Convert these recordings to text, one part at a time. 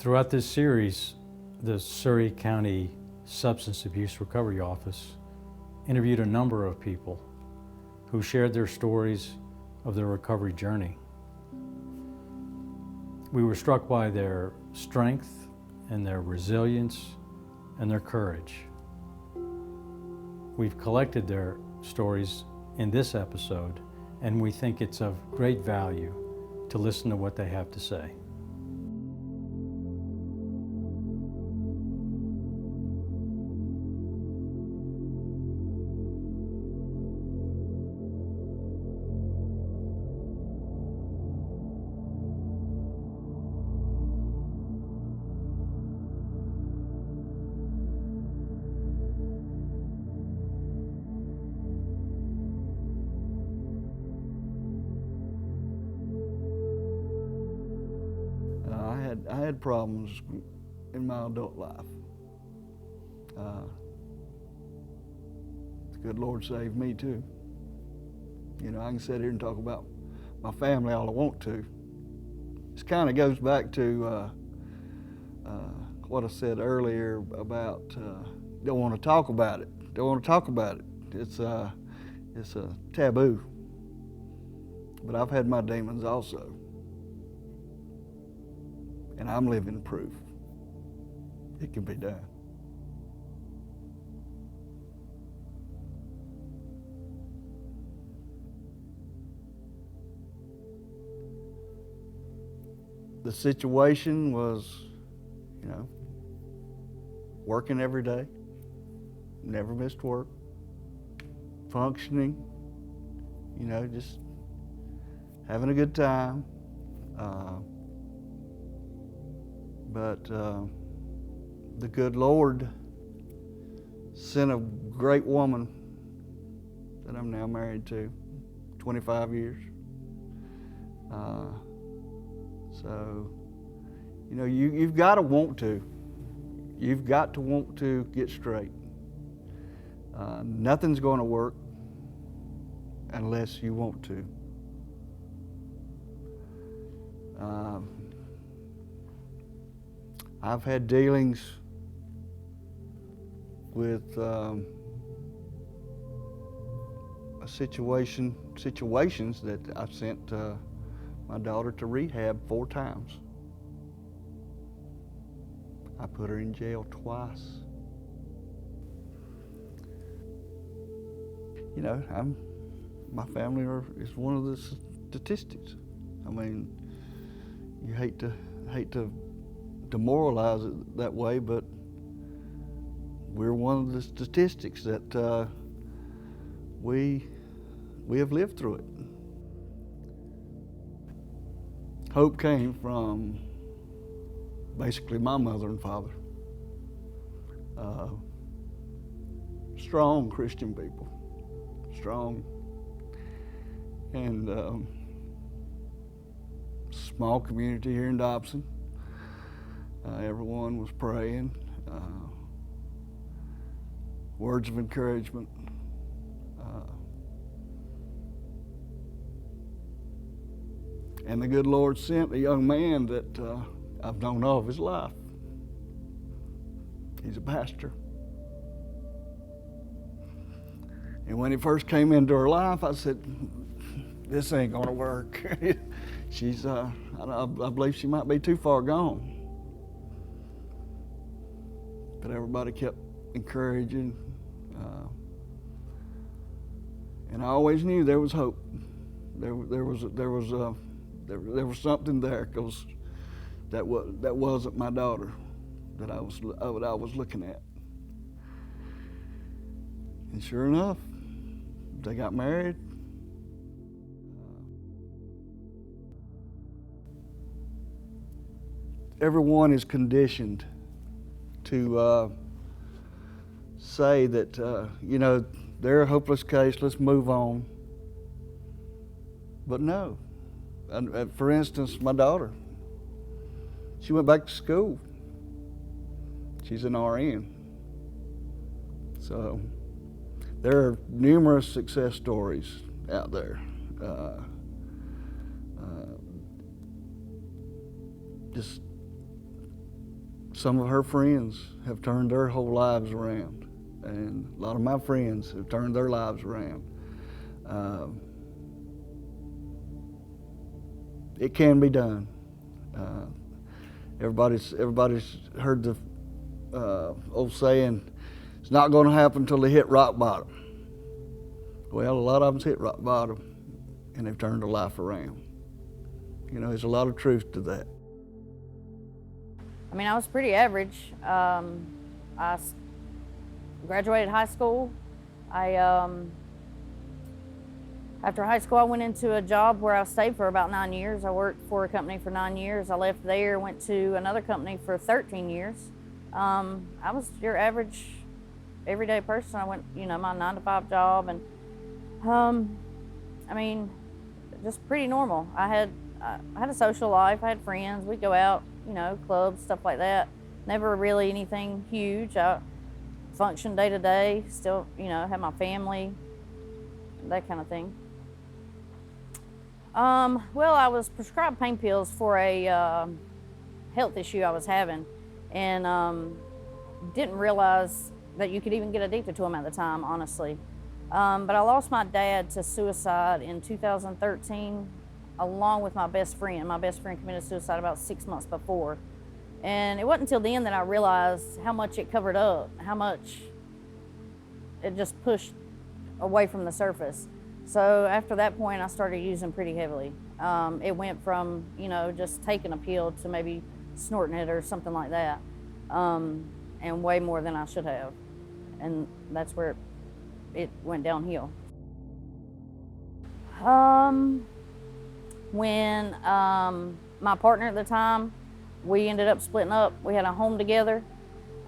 Throughout this series, the Surry County Substance Abuse Recovery Office interviewed a number of people who shared their stories of their recovery journey. We were struck by their strength and their resilience and their courage. We've collected their stories in this episode, and we think it's of great value to listen to what they have to say. I had problems in my adult life. The good Lord saved me too. You know, I can sit here and talk about my family all I want to. This kind of goes back to what I said earlier about don't want to talk about it. Don't want to talk about it. It's a taboo. But I've had my demons also. And I'm living proof it can be done. The situation was, you know, working every day, never missed work, functioning, you know, just having a good time. But the good Lord sent a great woman that I'm now married to, 25 years. So, you know, you've got to want to. You've got to want to get straight. Nothing's going to work unless you want to. I've had dealings with situations that I've sent my daughter to rehab 4 times. I put her in jail twice. You know, my family is one of the statistics. I mean, you hate to demoralize it that way, but we're one of the statistics that we have lived through it. Hope came from basically my mother and father. Strong Christian people, strong, and small community here in Dobson. Everyone was praying, words of encouragement. And the good Lord sent a young man that I've known all of his life. He's a pastor. And when he first came into her life, I said, this ain't gonna work. She's, I believe she might be too far gone. But everybody kept encouraging, and I always knew there was hope. There was something there, because that wasn't my daughter that I was looking at. And sure enough, they got married. Everyone is conditioned to say that, you know, they're a hopeless case, let's move on. But no. And for instance, my daughter, she went back to school. She's an RN. So there are numerous success stories out there. Just some of her friends have turned their whole lives around, and a lot of my friends have turned their lives around. It can be done. Everybody's heard the old saying, it's not going to happen until they hit rock bottom. Well, a lot of them's hit rock bottom, and they've turned their life around. You know, there's a lot of truth to that. I mean, I was pretty average. I graduated high school. After high school, I went into a job where I stayed for about 9 years. I worked for a company for 9 years. I left there, went to another company for 13 years. I was your average, everyday person. I went, you know, my 9-to-5 job, and I mean, just pretty normal. I had a social life. I had friends. We'd go out, you know, clubs, stuff like that. Never really anything huge. I functioned day to day. Still, you know, had my family, that kind of thing. Well, I was prescribed pain pills for a health issue I was having, and didn't realize that you could even get addicted to them at the time, honestly. But I lost my dad to suicide in 2013, along with my best friend. My best friend committed suicide about 6 months before. And it wasn't until then that I realized how much it covered up, how much it just pushed away from the surface. So after that point, I started using pretty heavily. It went from, you know, just taking a pill to maybe snorting it or something like that, and way more than I should have. And that's where it went downhill. When my partner at the time, we ended up splitting up. We had a home together.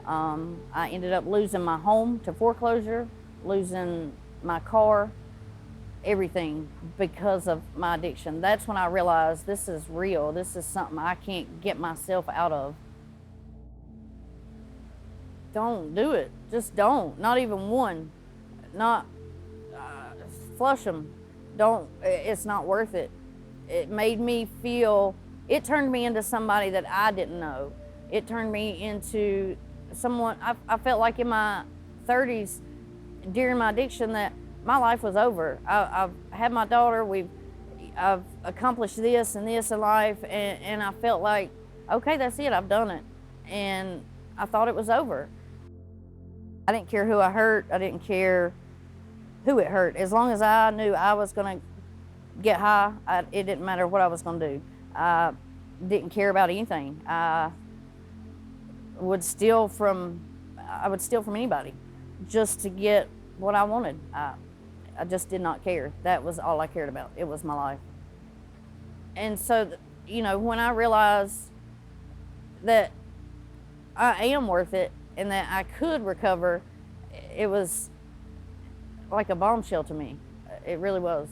I ended up losing my home to foreclosure, losing my car, everything because of my addiction. That's when I realized this is real. This is something I can't get myself out of. Don't do it. Just don't. Not even one. Not flush them. Don't. It's not worth it. It made me feel, it turned me into somebody that I didn't know. It turned me into someone, I felt like in my 30s during my addiction that my life was over. I've had my daughter, I've accomplished this and this in life, and I felt like, okay, that's it, I've done it. And I thought it was over. I didn't care who I hurt, I didn't care who it hurt. As long as I knew I was gonna get high, it didn't matter what I was gonna do. I didn't care about anything. I would steal from anybody just to get what I wanted. I just did not care. That was all I cared about. It was my life. And so, you know, when I realized that I am worth it and that I could recover, it was like a bombshell to me. It really was.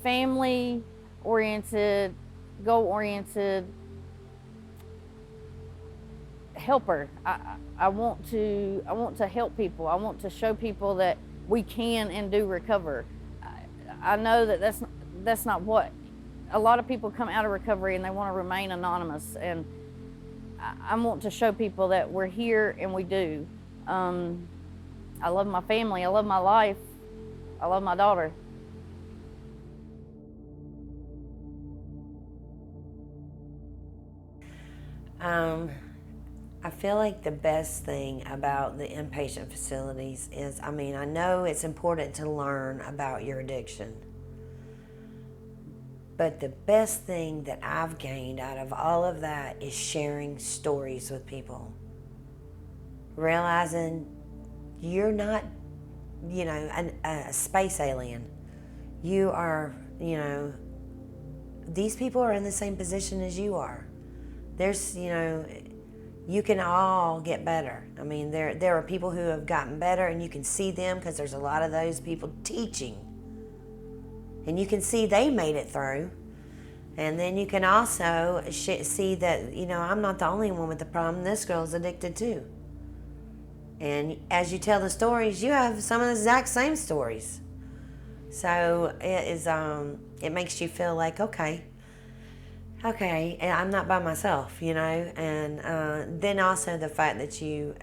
Family-oriented, goal-oriented, helper. I want to help people. I want to show people that we can and do recover. I know that that's not what a lot of people come out of recovery and they want to remain anonymous, and I want to show people that we're here and we do. I love my family. I love my life. I love my daughter. I feel like the best thing about the inpatient facilities is, I mean, I know it's important to learn about your addiction, but the best thing that I've gained out of all of that is sharing stories with people. Realizing you're not, you know, a space alien. You are, you know, these people are in the same position as you are. There's, you know, you can all get better. I mean, there are people who have gotten better, and you can see them because there's a lot of those people teaching. And you can see they made it through. And then you can also see that, you know, I'm not the only one with the problem. This girl's addicted too. And as you tell the stories, you have some of the exact same stories. So it makes you feel like, okay, okay, and I'm not by myself, you know, and then also the fact that you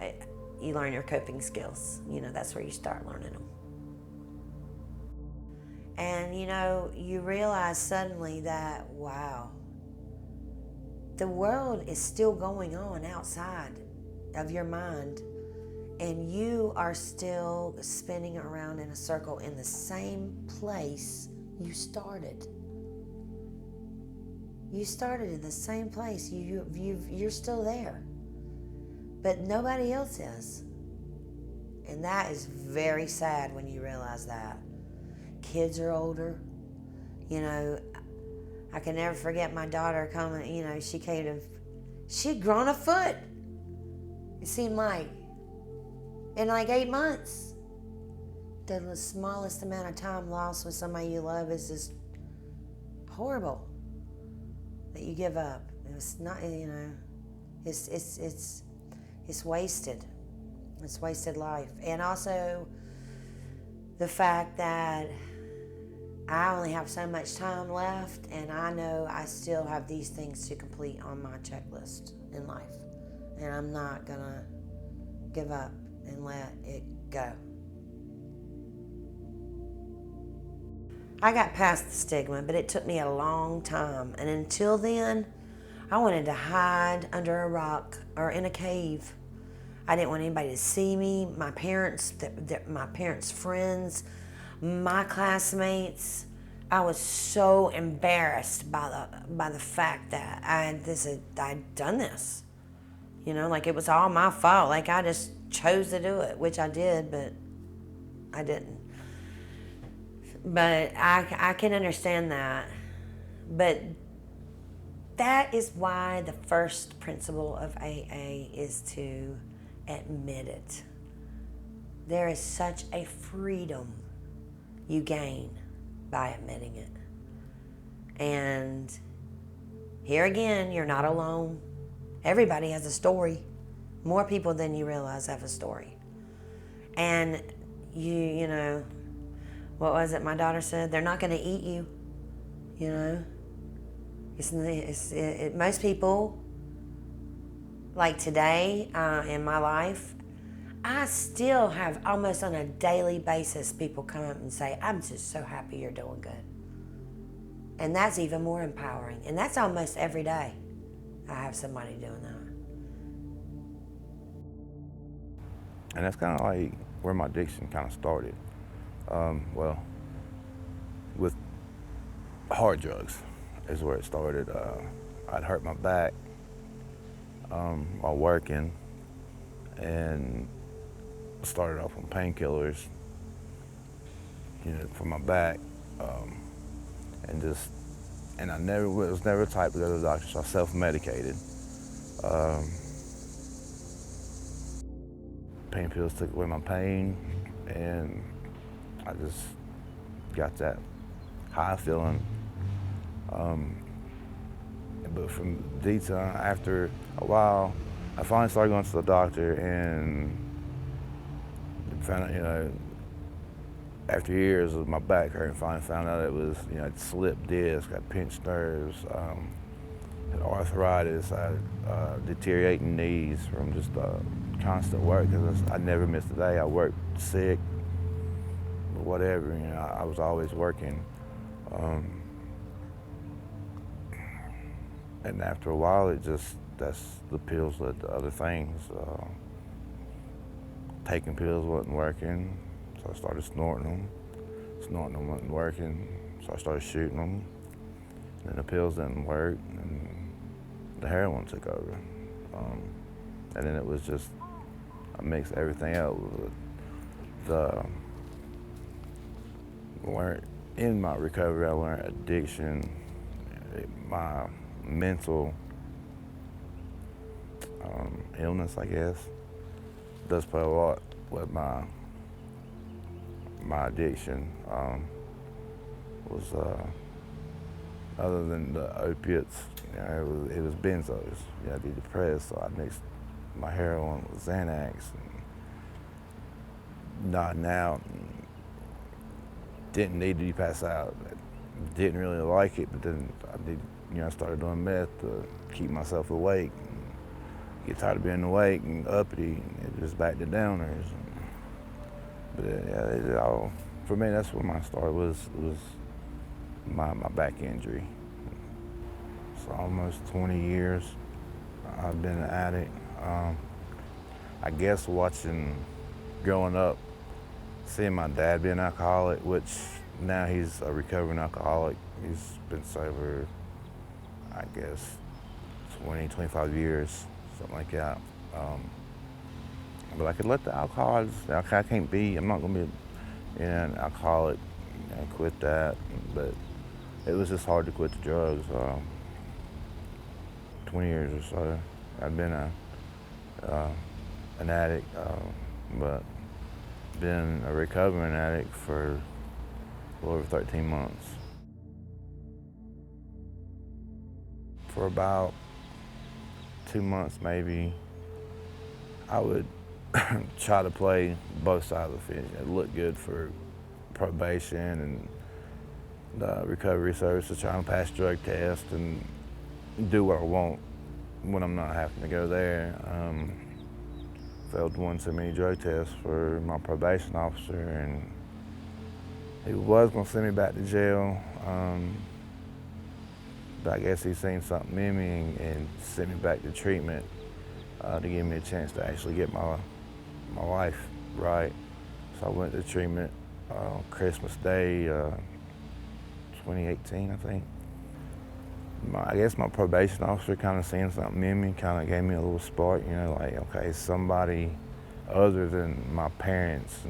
learn your coping skills, you know, that's where you start learning them. And you know, you realize suddenly that, wow, the world is still going on outside of your mind, and you are still spinning around in a circle in the same place you started. You started in the same place. You're still there, but nobody else is. And that is very sad when you realize that. Kids are older. You know, I can never forget my daughter coming, you know, she'd grown a foot. It seemed like, in like 8 months. The smallest amount of time lost with somebody you love is just horrible. That you give up. It's not, you know, it's wasted. It's wasted life. And also the fact that I only have so much time left, and I know I still have these things to complete on my checklist in life. And I'm not gonna give up and let it go. I got past the stigma, but it took me a long time. And until then, I wanted to hide under a rock or in a cave. I didn't want anybody to see me, my parents, my parents' friends, my classmates. I was so embarrassed by the fact that I'd done this. You know, like it was all my fault. Like I just chose to do it, which I did, but I didn't. But I can understand that. But that is why the first principle of AA is to admit it. There is such a freedom you gain by admitting it. And here again, you're not alone. Everybody has a story. More people than you realize have a story. And you know, what was it my daughter said? They're not going to eat you, you know. Most people, like today in my life, I still have almost on a daily basis people come up and say, I'm just so happy you're doing good. And that's even more empowering. And that's almost every day I have somebody doing that. And that's kind of like where my addiction kind of started. Well, with hard drugs is where it started. I'd hurt my back while working, and started off on painkillers, you know, for my back, and I was never a type to go to the doctor, so I self-medicated. Pain pills took away my pain, and I just got that high feeling. But from daytime, after a while, I finally started going to the doctor and found out, you know, after years of my back hurting, finally found out it was, you know, slipped disc, I pinched nerves, had arthritis, I had deteriorating knees from just constant work, because I never missed a day. I worked sick, whatever, you know, I was always working. And after a while, that's the pills led to other things. Taking pills wasn't working, so I started snorting them. Snorting them wasn't working, so I started shooting them. Then the pills didn't work, and the heroin took over. And then it was just, I mixed everything else. In my recovery, I learned addiction, my mental illness, I guess, does play a lot with my addiction. Was other than the opiates, you know, it was benzos. You know, I'd be depressed, so I mixed my heroin with Xanax and nodding out. And didn't need to be passed out. didn't really like it, but then I started doing meth to keep myself awake. Get tired of being awake and uppity, and it just back to downers. But it all, for me, that's where my start was my back injury. So almost 20 years I've been an addict. I guess growing up, seeing my dad be an alcoholic, which now he's a recovering alcoholic. He's been sober, I guess, 20, 25 years, something like that. But I could let the alcohol, I'm not gonna be an alcoholic and quit that. But it was just hard to quit the drugs. 20 years or so, I've been an addict, but been a recovering addict for over 13 months. For about 2 months maybe, I would try to play both sides of the fence. It looked good for probation and the recovery services, trying to pass drug tests and do what I want when I'm not having to go there. Failed one too many drug tests for my probation officer, and he was gonna send me back to jail. But I guess he seen something in me and sent me back to treatment to give me a chance to actually get my life right. So I went to treatment Christmas Day, 2018, I think. I guess my probation officer kind of seen something in me, kind of gave me a little spark, like, okay, somebody other than my parents,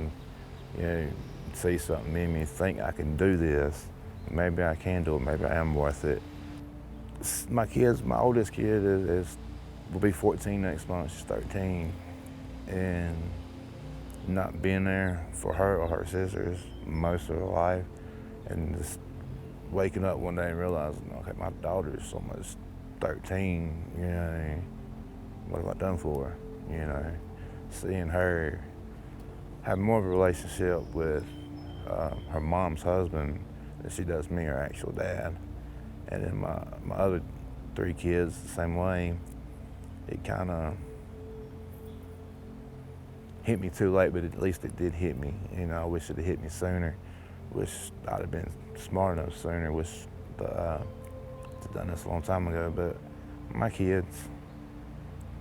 and see something in me, think I can do this. Maybe I can do it, maybe I am worth it. My oldest kid will be 14 next month, she's 13. And not being there for her or her sisters most of her life, and just waking up one day and realizing, okay, my daughter's almost 13, what have I done for her? Seeing her have more of a relationship with her mom's husband than she does me, her actual dad. And then my other 3 kids the same way. It kind of hit me too late, but at least it did hit me. I wish it had hit me sooner. Wish I'd have been smart enough sooner. Wish I'd done this a long time ago. But my kids,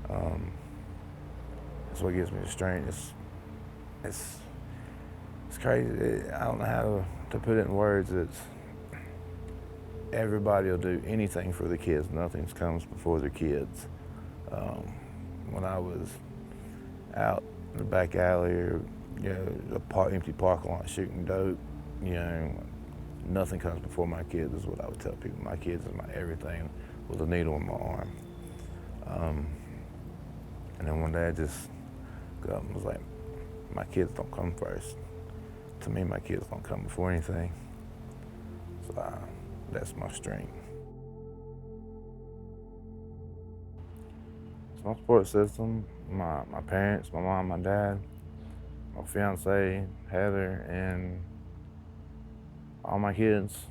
that's what gives me the strength. It's crazy. I don't know how to put it in words. Everybody will do anything for the kids. Nothing comes before their kids. When I was out in the back alley or empty parking lot shooting dope, nothing comes before my kids is what I would tell people. My kids is my everything with a needle in my arm. And then one day I just got up and was like, my kids don't come first. To me, my kids don't come before anything. So that's my strength. It's my support system, my parents, my mom, my dad, my fiance, Heather, and all my kids.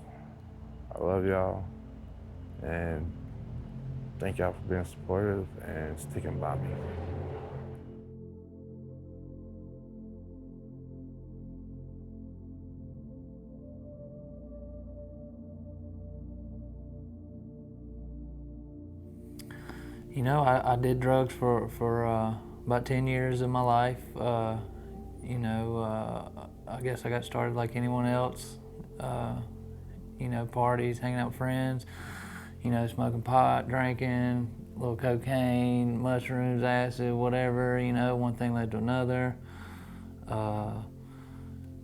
I love y'all, and thank y'all for being supportive and sticking by me. I did drugs for about 10 years of my life. I guess I got started like anyone else. Parties, hanging out with friends, smoking pot, drinking, a little cocaine, mushrooms, acid, whatever, one thing led to another.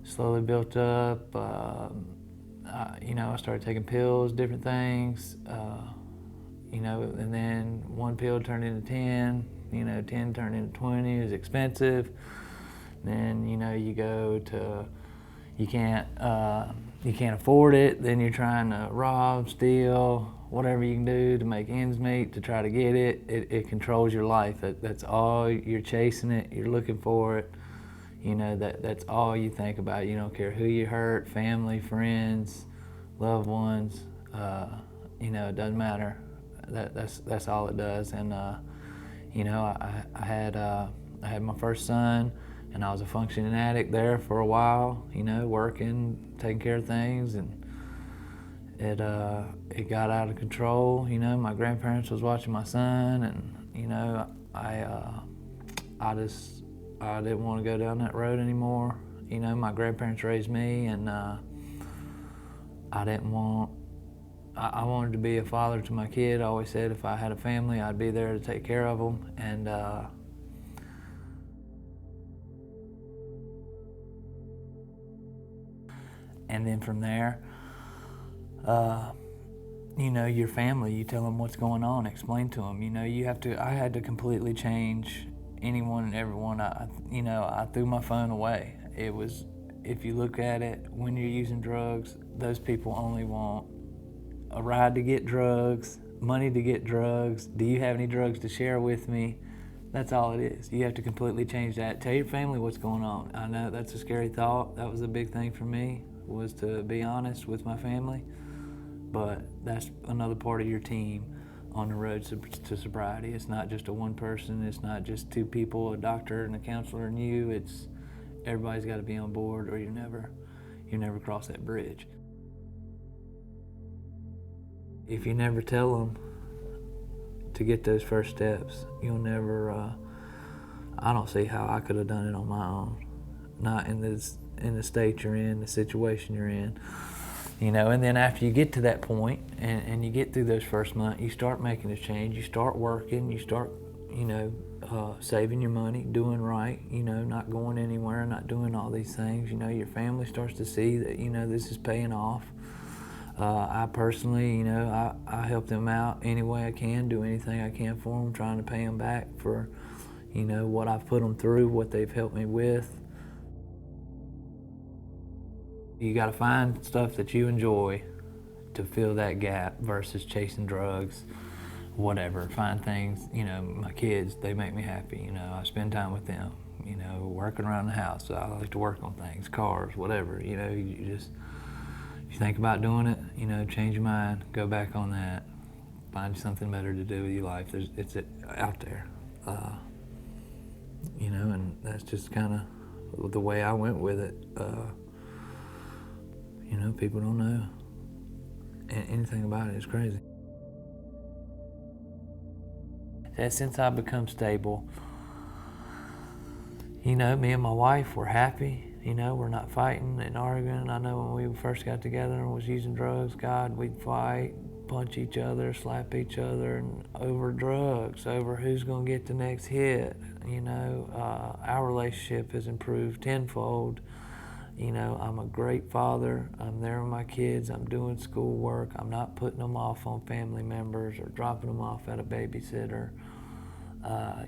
Slowly built up. I started taking pills, different things. And then one pill turned into 10, 10 turned into 20, it was expensive. Then, you go to, you can't afford it, then you're trying to rob, steal, whatever you can do to make ends meet to try to get it. It controls your life. That's all, you're chasing it, you're looking for it. That's all you think about. You don't care who you hurt, family, friends, loved ones. You know, it doesn't matter. That's all it does. And you know, I had my first son, and I was a functioning addict there for a while. You know, working, taking care of things, and it got out of control. You know, my grandparents was watching my son, and you know, I didn't want to go down that road anymore. You know, my grandparents raised me, and I wanted to be a father to my kid. I always said if I had a family, I'd be there to take care of them. And then from there, you know, your family, you tell them what's going on, explain to them. You know, I had to completely change anyone and everyone. I threw my phone away. It was, if you look at it, when you're using drugs, those people only want a ride to get drugs, money to get drugs. Do you have any drugs to share with me? That's all it is. You have to completely change that. Tell your family what's going on. I know that's a scary thought. That was a big thing for me, was to be honest with my family. But that's another part of your team on the road to sobriety. It's not just a one person. It's not just two people, a doctor and a counselor and you. It's everybody's got to be on board, or you never cross that bridge. If you never tell them to get those first steps, you'll never. I don't see how I could have done it on my own. Not in the state you're in, the situation you're in. You know, and then after you get to that point and you get through those first month, you start making a change. You start working. You start, you know, saving your money, doing right. You know, not going anywhere, not doing all these things. You know, your family starts to see that, you know, this is paying off. I personally, you know, I help them out any way I can, do anything I can for them, trying to pay them back for, you know, what I've put them through, what they've helped me with. You got to find stuff that you enjoy to fill that gap versus chasing drugs, whatever. Find things, you know, my kids, they make me happy. You know, I spend time with them, you know, working around the house. So I like to work on things, cars, whatever. You know, you just, if you think about doing it, you know, change your mind, go back on that, find something better to do with your life. It's out there, you know, and that's just kind of the way I went with it. You know, people don't know anything about it. It's crazy. Since I've become stable, you know, me and my wife, we're happy. You know, we're not fighting and arguing. I know when we first got together and was using drugs, God, we'd fight, punch each other, slap each other, and over drugs, over who's going to get the next hit. You know, our relationship has improved tenfold. You know, I'm a great father. I'm there with my kids. I'm doing schoolwork. I'm not putting them off on family members or dropping them off at a babysitter.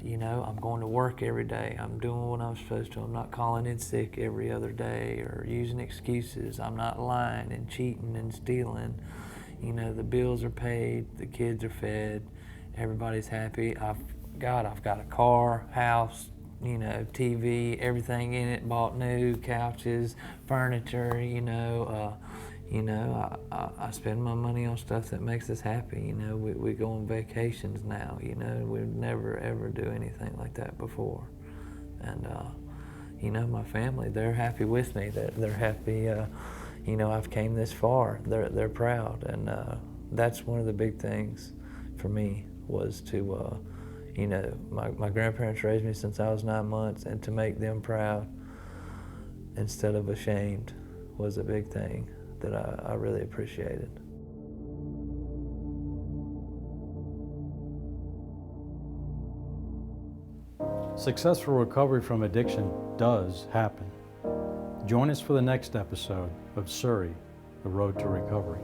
You know, I'm going to work every day. I'm doing what I'm supposed to. I'm not calling in sick every other day or using excuses. I'm not lying and cheating and stealing. You know, the bills are paid. The kids are fed. Everybody's happy. I've got a car, house, you know, TV, everything in it, bought new couches, furniture, you know. I spend my money on stuff that makes us happy. You know, we go on vacations now, you know. We'd never, ever do anything like that before. And, you know, my family, they're happy with me. They're happy, you know, I've came this far. They're proud. And that's one of the big things for me was to, you know, my grandparents raised me since I was 9 months, and to make them proud instead of ashamed was a big thing that I really appreciated. Successful recovery from addiction does happen. Join us for the next episode of Surry, The Road to Recovery.